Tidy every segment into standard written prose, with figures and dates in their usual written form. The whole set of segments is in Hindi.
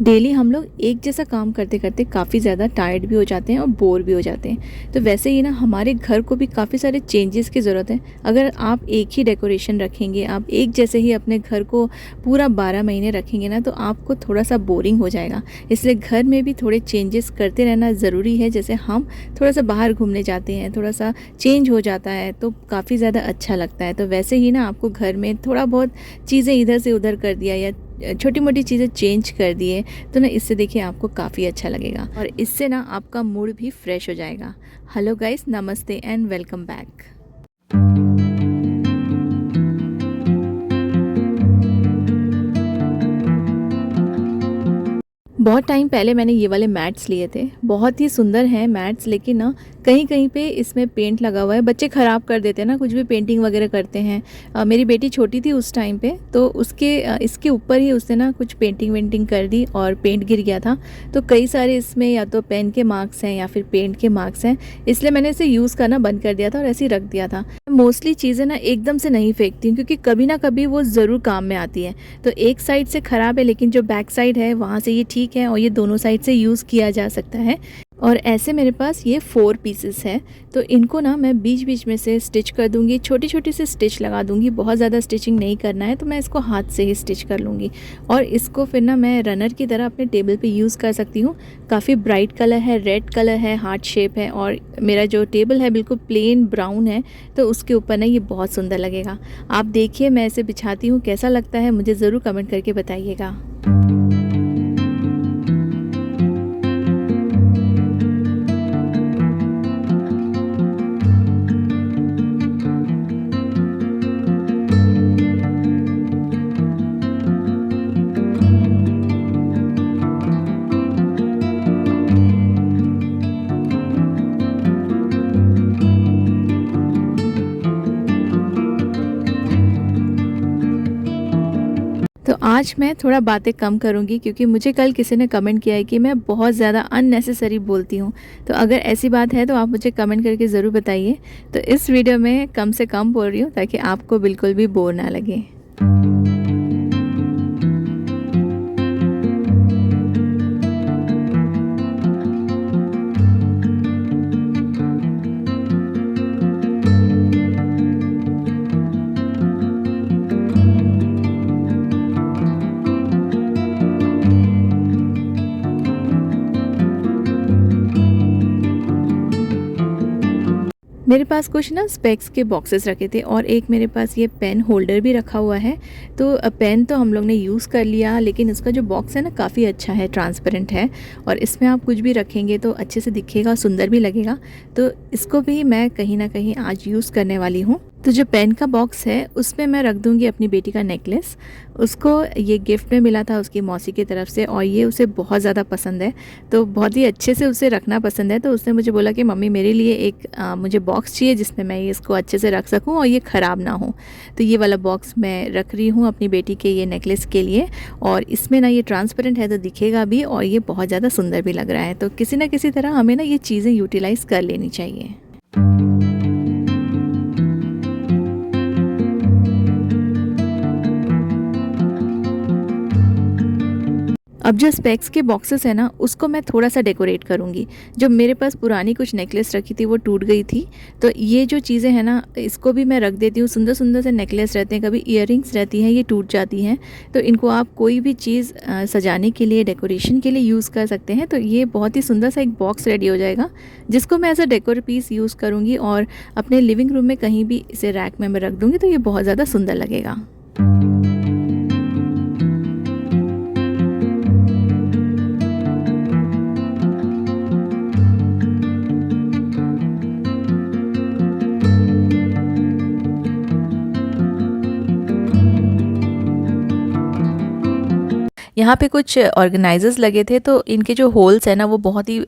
डेली हम लोग एक जैसा काम करते करते काफ़ी ज़्यादा टायर्ड भी हो जाते हैं और बोर भी हो जाते हैं। तो वैसे ही ना हमारे घर को भी काफ़ी सारे चेंजेस की ज़रूरत है। अगर आप एक ही डेकोरेशन रखेंगे, आप एक जैसे ही अपने घर को पूरा 12 महीने रखेंगे ना, तो आपको थोड़ा सा बोरिंग हो जाएगा। इसलिए घर में भी थोड़े चेंजेस करते रहना ज़रूरी है। जैसे हम थोड़ा सा बाहर घूमने जाते हैं, थोड़ा सा चेंज हो जाता है तो काफ़ी ज़्यादा अच्छा लगता है। तो वैसे ही ना आपको घर में थोड़ा बहुत चीज़ें इधर से उधर कर दिया या छोटी मोटी चीज़ें चेंज कर दिए तो ना इससे देखिए आपको काफ़ी अच्छा लगेगा और इससे ना आपका मूड भी फ्रेश हो जाएगा। हेलो गाइस, नमस्ते एंड वेलकम बैक। बहुत टाइम पहले मैंने ये वाले मैट्स लिए थे। बहुत ही सुंदर हैं मैट्स, लेकिन ना कहीं कहीं पे इसमें पेंट लगा हुआ है। बच्चे ख़राब कर देते हैं ना, कुछ भी पेंटिंग वगैरह करते हैं। मेरी बेटी छोटी थी उस टाइम पे, तो इसके ऊपर ही उसने ना कुछ पेंटिंग वेंटिंग कर दी और पेंट गिर गया था। तो कई सारे इसमें या तो पेन के मार्क्स हैं या फिर पेंट के मार्क्स हैं, इसलिए मैंने इसे यूज़ करना बंद कर दिया था और ऐसे ही रख दिया था। मोस्टली चीज़ें ना एकदम से नहीं फेंकती हूँ, क्योंकि कभी ना कभी वो ज़रूर काम में आती है। तो एक साइड से ख़राब है, लेकिन जो बैक साइड है वहाँ से ये ठीक है और ये दोनों साइड से यूज़ किया जा सकता है। और ऐसे मेरे पास ये 4 पीसेस है, तो इनको ना मैं बीच बीच में से स्टिच कर दूंगी, छोटी छोटी सी स्टिच लगा दूंगी। बहुत ज़्यादा स्टिचिंग नहीं करना है, तो मैं इसको हाथ से ही स्टिच कर लूँगी और इसको फिर ना मैं रनर की तरह अपने टेबल पे यूज़ कर सकती हूँ। काफ़ी ब्राइट कलर है, रेड कलर है, हार्ट शेप है और मेरा जो टेबल है बिल्कुल प्लेन ब्राउन है, तो उसके ऊपर ना ये बहुत सुंदर लगेगा। आप देखिए मैं इसे बिछाती हूँ, कैसा लगता है मुझे ज़रूर कमेंट करके बताइएगा। तो आज मैं थोड़ा बातें कम करूँगी, क्योंकि मुझे कल किसी ने कमेंट किया है कि मैं बहुत ज़्यादा अननेसेसरी बोलती हूँ। तो अगर ऐसी बात है तो आप मुझे कमेंट करके ज़रूर बताइए। तो इस वीडियो में कम से कम बोल रही हूँ ताकि आपको बिल्कुल भी बोर ना लगे। मेरे पास कुछ ना स्पेक्स के बॉक्सेस रखे थे और एक मेरे पास ये पेन होल्डर भी रखा हुआ है। तो पेन तो हम लोग ने यूज़ कर लिया, लेकिन इसका जो बॉक्स है ना काफ़ी अच्छा है, ट्रांसपेरेंट है और इसमें आप कुछ भी रखेंगे तो अच्छे से दिखेगा, सुंदर भी लगेगा। तो इसको भी मैं कहीं ना कहीं आज यूज़ करने वाली हूँ। तो जो पेन का बॉक्स है उसमें मैं रख दूँगी अपनी बेटी का नेकलेस। उसको ये गिफ्ट में मिला था उसकी मौसी की तरफ से और ये उसे बहुत ज़्यादा पसंद है, तो बहुत ही अच्छे से उसे रखना पसंद है। तो उसने मुझे बोला कि मम्मी मेरे लिए एक मुझे बॉक्स चाहिए जिसमें मैं ये इसको अच्छे से रख सकूं और ये ख़राब ना हो। तो ये वाला बॉक्स मैं रख रही हूँ अपनी बेटी के ये नेकलेस के लिए और इसमें ना ये ट्रांसपेरेंट है तो दिखेगा भी और ये बहुत ज़्यादा सुंदर भी लग रहा है। तो किसी ना किसी तरह हमें ना ये चीज़ें यूटिलाइज़ कर लेनी चाहिए। अब जो स्पेक्स के बॉक्सेस है ना उसको मैं थोड़ा सा डेकोरेट करूँगी। जो मेरे पास पुरानी कुछ नेकलेस रखी थी वो टूट गई थी, तो ये जो चीज़ें हैं ना इसको भी मैं रख देती हूँ। सुंदर सुंदर से नेकलेस रहते हैं, कभी ईयरिंग्स रहती हैं, ये टूट जाती हैं, तो इनको आप कोई भी चीज़ सजाने के लिए, डेकोरेशन के लिए यूज़ कर सकते हैं। तो ये बहुत ही सुंदर सा एक बॉक्स रेडी हो जाएगा जिसको मैं as a decor piece use करूँगी और अपने लिविंग रूम में कहीं भी इसे रैक में मैं रख दूँगी, तो ये बहुत ज़्यादा सुंदर लगेगा। यहाँ पे कुछ ऑर्गेनाइजर्स लगे थे, तो इनके जो होल्स हैं ना वो बहुत ही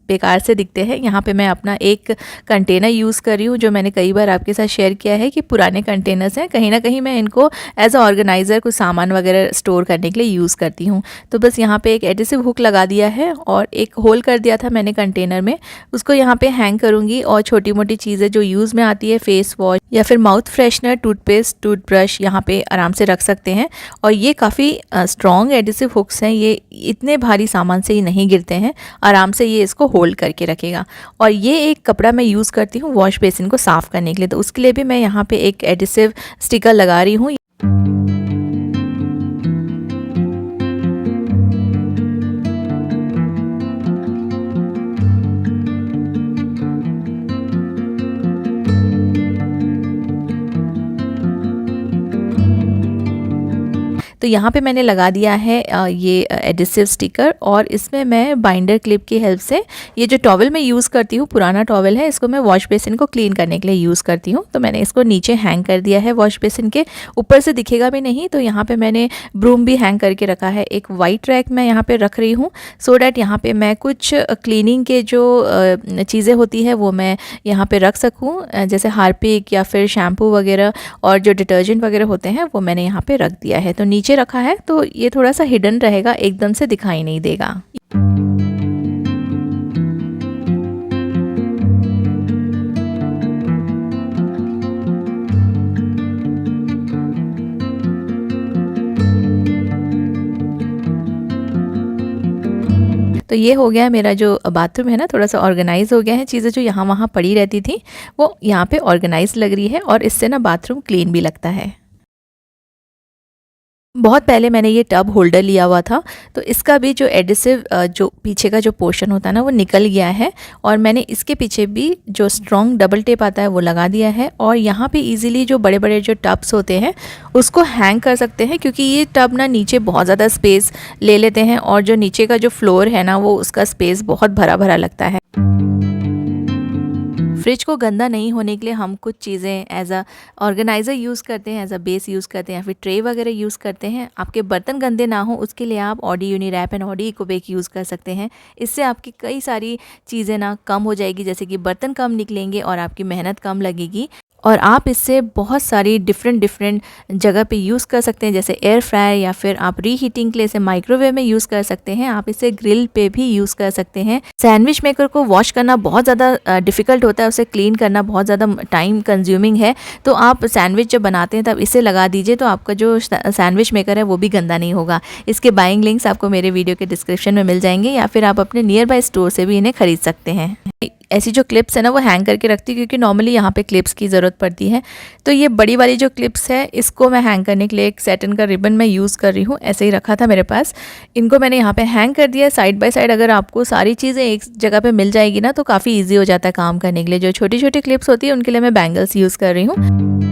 बेकार से दिखते हैं। यहाँ पे मैं अपना एक कंटेनर यूज़ कर रही हूँ, जो मैंने कई बार आपके साथ शेयर किया है कि पुराने कंटेनर्स हैं, कहीं ना कहीं मैं इनको एज अ ऑर्गेनाइज़र कुछ सामान वगैरह स्टोर करने के लिए यूज़ करती हूँ। तो बस यहाँ पे एक एडिसिव हुक लगा दिया है और एक होल कर दिया था मैंने कंटेनर में, उसको यहाँ पे हैंग करूँगी और छोटी मोटी चीज़ें जो यूज़ में आती है, फेस वॉश या फिर माउथ फ्रेशनर, टूथपेस्ट, टूथब्रश यहाँ पे आराम से रख सकते हैं। और ये काफ़ी स्ट्रॉन्ग एडिसिव हुक्स हैं ये इतने भारी सामान से ये नहीं गिरते हैं, आराम से ये इसको होल्ड करके रखेगा। और ये एक कपड़ा मैं यूज़ करती हूँ वॉश बेसिन को साफ़ करने के लिए, तो उसके लिए भी मैं यहाँ पे एक एडिसिव स्टिकर लगा रही हूँ। तो यहाँ पे मैंने लगा दिया है ये एडिसिव स्टिकर, और इसमें मैं बाइंडर क्लिप की हेल्प से ये जो टॉवल मैं यूज़ करती हूँ, पुराना टॉवल है, इसको मैं वॉश बेसिन को क्लीन करने के लिए यूज़ करती हूँ। तो मैंने इसको नीचे हैंग कर दिया है वॉश बेसिन के ऊपर, से दिखेगा भी नहीं। तो यहाँ पे मैंने ब्रूम भी हैंग करके रखा है। एक वाइट रैक मैं यहाँ पे रख रही हूँ सो डैट यहाँ पे मैं कुछ क्लीनिंग के जो चीज़ें होती है वो मैं यहाँ पे रख सकूँ, जैसे हार्पिक या फिर शैम्पू वगैरह और जो डिटर्जेंट वगैरह होते हैं वो मैंने यहाँ पे रख दिया है। तो नीचे रखा है तो ये थोड़ा सा हिडन रहेगा, एकदम से दिखाई नहीं देगा। तो ये हो गया मेरा जो बाथरूम है ना, थोड़ा सा ऑर्गेनाइज हो गया है। चीज़ें जो यहाँ वहाँ पड़ी रहती थी वो यहाँ पे ऑर्गेनाइज लग रही है, और इससे ना बाथरूम क्लीन भी लगता है। बहुत पहले मैंने ये टब होल्डर लिया हुआ था, तो इसका भी जो एडिसिव जो पीछे का जो पोर्शन होता है ना वो निकल गया है, और मैंने इसके पीछे भी जो स्ट्रॉन्ग डबल टेप आता है वो लगा दिया है। और यहाँ पे इजीली जो बड़े बड़े जो टब्स होते हैं उसको हैंग कर सकते हैं, क्योंकि ये टब ना नीचे बहुत ज़्यादा स्पेस ले लेते हैं, और जो नीचे का जो फ्लोर है ना वो उसका स्पेस बहुत भरा भरा लगता है। फ्रिज को गंदा नहीं होने के लिए हम कुछ चीज़ें एज अ ऑर्गेनाइज़र यूज़ करते हैं, एज अ बेस यूज़ करते हैं, या फिर ट्रे वगैरह यूज़ करते हैं। आपके बर्तन गंदे ना हो उसके लिए आप ऑडी यूनिरैप एंड ऑडी इकोबेक यूज़ कर सकते हैं। इससे आपकी कई सारी चीज़ें ना कम हो जाएगी, जैसे कि बर्तन कम निकलेंगे और आपकी मेहनत कम लगेगी। और आप इससे बहुत सारी डिफरेंट जगह पे यूज़ कर सकते हैं, जैसे एयर फ्रायर, या फिर आप रीहीटिंग के लिए इसे माइक्रोवेव में यूज़ कर सकते हैं। आप इसे ग्रिल पे भी यूज़ कर सकते हैं। सैंडविच मेकर को वॉश करना बहुत ज़्यादा डिफ़िकल्ट होता है, उसे क्लीन करना बहुत ज़्यादा टाइम कंज्यूमिंग है। तो आप सैंडविच जब बनाते हैं तब इसे लगा दीजिए, तो आपका जो सैंडविच मेकर है वो भी गंदा नहीं होगा। इसके बाइंग लिंक्स आपको मेरे वीडियो के डिस्क्रिप्शन में मिल जाएंगे, या फिर आप अपने नियर बाय स्टोर से भी इन्हें खरीद सकते हैं। ऐसी जो क्लिप्स है ना वो हैंग करके रखती हूँ, क्योंकि नॉर्मली यहाँ पे क्लिप्स की ज़रूरत पड़ती है। तो ये बड़ी वाली जो क्लिप्स है इसको मैं हैंग करने के लिए एक सैटिन का रिबन मैं यूज़ कर रही हूँ, ऐसे ही रखा था मेरे पास। इनको मैंने यहाँ पे हैंग कर दिया साइड बाय साइड। अगर आपको सारी चीज़ें एक जगह पे मिल जाएगी ना तो काफ़ी ईजी हो जाता है काम करने के लिए। जो छोटी छोटी क्लिप्स होती है उनके लिए मैं बैंगल्स यूज़ कर रही हूँ।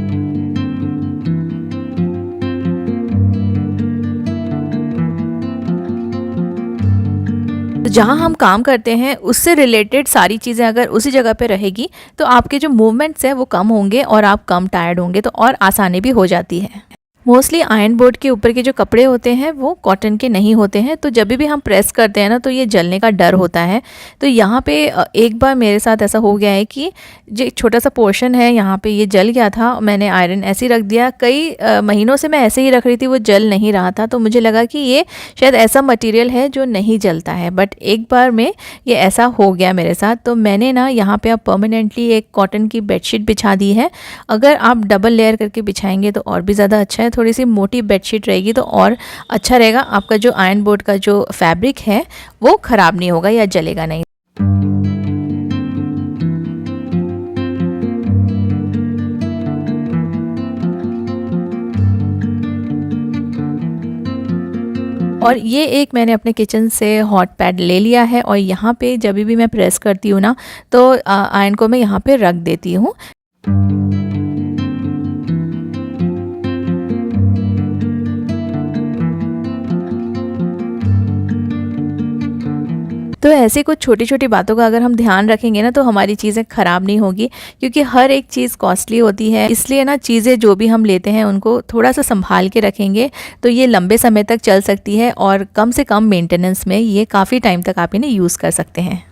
तो जहाँ हम काम करते हैं उससे रिलेटेड सारी चीज़ें अगर उसी जगह पे रहेगी तो आपके जो मूवमेंट्स हैं वो कम होंगे, और आप कम टायर्ड होंगे, तो और आसानी भी हो जाती है। मोस्टली आयरन बोर्ड के ऊपर के जो कपड़े होते हैं वो कॉटन के नहीं होते हैं, तो जब भी हम प्रेस करते हैं ना तो ये जलने का डर होता है। तो यहाँ पे एक बार मेरे साथ ऐसा हो गया है कि जो एक छोटा सा पोर्शन है यहाँ पे ये जल गया था। मैंने आयरन ऐसे ही रख दिया, कई महीनों से मैं ऐसे ही रख रही थी, वो जल नहीं रहा था। तो मुझे लगा कि ये शायद ऐसा मटीरियल है जो नहीं जलता है, बट एक बार में ये ऐसा हो गया मेरे साथ। तो मैंने ना यहाँ पे अब परमानेंटली एक कॉटन की बेडशीट बिछा दी है। अगर आप डबल लेयर करके बिछाएंगे तो और भी ज़्यादा अच्छा है। थोड़ी सी मोटी बेडशीट रहेगी तो और अच्छा रहेगा, आपका जो आयरन बोर्ड का जो फैब्रिक है वो ख़राब नहीं होगा या जलेगा नहीं। और ये एक मैंने अपने किचन से हॉट पैड ले लिया है, और यहाँ पे जब भी मैं प्रेस करती हूँ ना तो आयरन को मैं यहाँ पे रख देती हूँ। तो ऐसे कुछ छोटी छोटी बातों का अगर हम ध्यान रखेंगे ना तो हमारी चीज़ें ख़राब नहीं होगी, क्योंकि हर एक चीज़ कॉस्टली होती है। इसलिए ना चीज़ें जो भी हम लेते हैं उनको थोड़ा सा संभाल के रखेंगे तो ये लंबे समय तक चल सकती है, और कम से कम मेंटेनेंस में ये काफ़ी टाइम तक आप इन्हें यूज़ कर सकते हैं।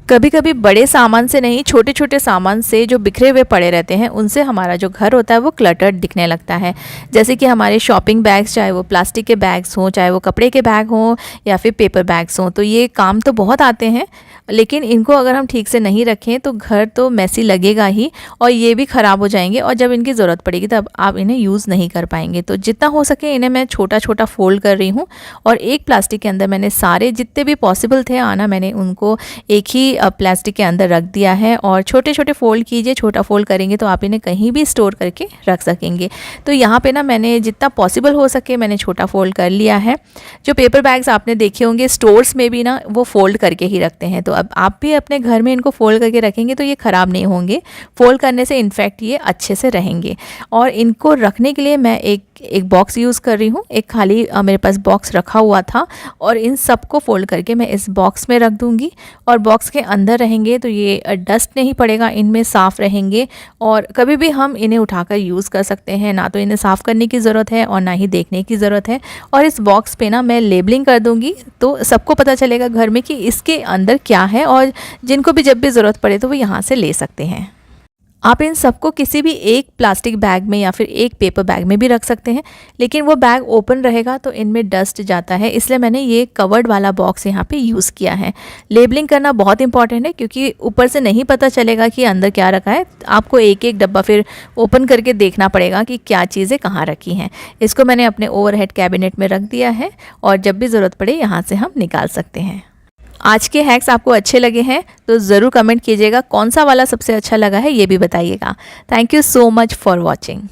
कभी कभी बड़े सामान से नहीं, छोटे छोटे सामान से जो बिखरे हुए पड़े रहते हैं उनसे हमारा जो घर होता है वो क्लटर्ड दिखने लगता है। जैसे कि हमारे शॉपिंग बैग्स, चाहे वो प्लास्टिक के बैग्स हों, चाहे वो कपड़े के बैग हों या फिर पेपर बैग्स हों, तो ये काम तो बहुत आते हैं, लेकिन इनको अगर हम ठीक से नहीं रखें तो घर तो मैसी लगेगा ही और ये भी ख़राब हो जाएंगे और जब इनकी ज़रूरत पड़ेगी तब आप इन्हें यूज़ नहीं कर पाएंगे। तो जितना हो सके इन्हें मैं छोटा छोटा फ़ोल्ड कर रही हूँ और एक प्लास्टिक के अंदर मैंने सारे जितने भी पॉसिबल थे आना, मैंने उनको एक ही प्लास्टिक के अंदर रख दिया है। और छोटे छोटे फ़ोल्ड कीजिए, छोटा फ़ोल्ड करेंगे तो आप इन्हें कहीं भी स्टोर करके रख सकेंगे। तो यहाँ पे ना मैंने जितना पॉसिबल हो सके मैंने छोटा फ़ोल्ड कर लिया है। जो पेपर बैग्स आपने देखे होंगे स्टोर्स में भी ना वो फ़ोल्ड करके ही रखते हैं, तो अब आप भी अपने घर में इनको फ़ोल्ड करके रखेंगे तो ये ख़राब नहीं होंगे। फ़ोल्ड करने से इनफैक्ट ये अच्छे से रहेंगे। और इनको रखने के लिए मैं एक बॉक्स यूज़ कर रही हूँ। एक खाली मेरे पास बॉक्स रखा हुआ था और इन सबको फ़ोल्ड करके मैं इस बॉक्स में रख दूँगी और बॉक्स के अंदर रहेंगे तो ये डस्ट नहीं पड़ेगा, इनमें साफ़ रहेंगे और कभी भी हम इन्हें उठाकर यूज़ कर सकते हैं। ना तो इन्हें साफ़ करने की ज़रूरत है और ना ही देखने की ज़रूरत है। और इस बॉक्स पे ना मैं लेबलिंग कर दूँगी तो सबको पता चलेगा घर में कि इसके अंदर क्या है और जिनको भी जब भी ज़रूरत पड़े तो वो यहाँ से ले सकते हैं। आप इन सबको किसी भी एक प्लास्टिक बैग में या फिर एक पेपर बैग में भी रख सकते हैं, लेकिन वो बैग ओपन रहेगा तो इनमें डस्ट जाता है, इसलिए मैंने ये कवर्ड वाला बॉक्स यहाँ पे यूज़ किया है। लेबलिंग करना बहुत इंपॉर्टेंट है क्योंकि ऊपर से नहीं पता चलेगा कि अंदर क्या रखा है। आपको एक एक डब्बा फिर ओपन करके देखना पड़ेगा कि क्या चीज़ें कहाँ रखी हैं। इसको मैंने अपने ओवरहेड कैबिनेट में रख दिया है और जब भी ज़रूरत पड़े यहाँ से हम निकाल सकते हैं। आज के हैक्स आपको अच्छे लगे हैं तो ज़रूर कमेंट कीजिएगा, कौन सा वाला सबसे अच्छा लगा है ये भी बताइएगा। Thank you so much for watching.